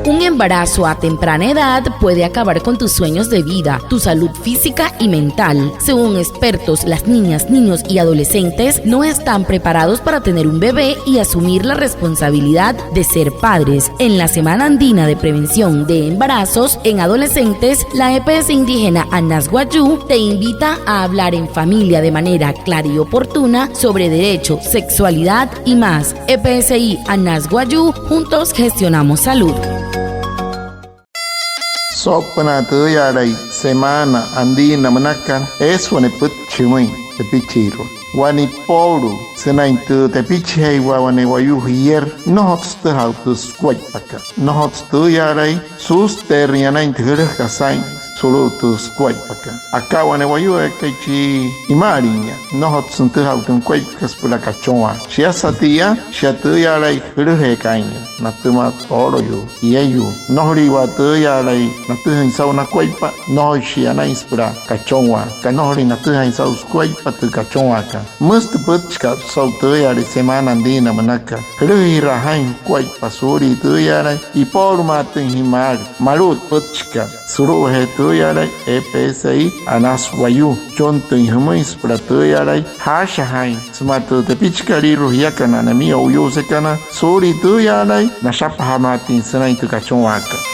Un embarazo a temprana edad puede acabar con tus sueños de vida, tu salud física y mental. Según expertos, las niñas, niños y adolescentes no están preparados para tener un bebé y asumir la responsabilidad de ser padres. En la Semana Andina de Prevención de Embarazos en Adolescentes, la EPS indígena Anasguayú te invita a hablar en familia de manera clara y oportuna sobre derecho, sexualidad y más. EPSI Anasguayú, juntos gestionamos salud. Sopna tuyaray semana andina manakan eswane put chimay tepichiro wani poru senain tu tepichey wane wayu hier nohots te hautus kwajpaka nohots tuyaray sus terrianain tere kasain solo tus kwajpaka acá wane wayu ekaichi imarinya nohots te hautun kwajkas pula kachonwa shia satia shia tuyaray tere kainya natuma oro yo yeyu nohri wa tuyaray natuhan sa una kwajpa no shia na inspira kachonwa kanohri natuhan sa kwajpa tu kachonwa ka must butchka so tuyaray semana andina manaka tere rahain kwajpa suri tuyaray y por matin himar marut butchka suru he tuyaray EPSI Anasguayú chonto inhumais para tuyaray hashahain smatu te pichkari ruhiakana na mi oyo sekana suri tuyaray na shapahamatin sanay tu kachonwaka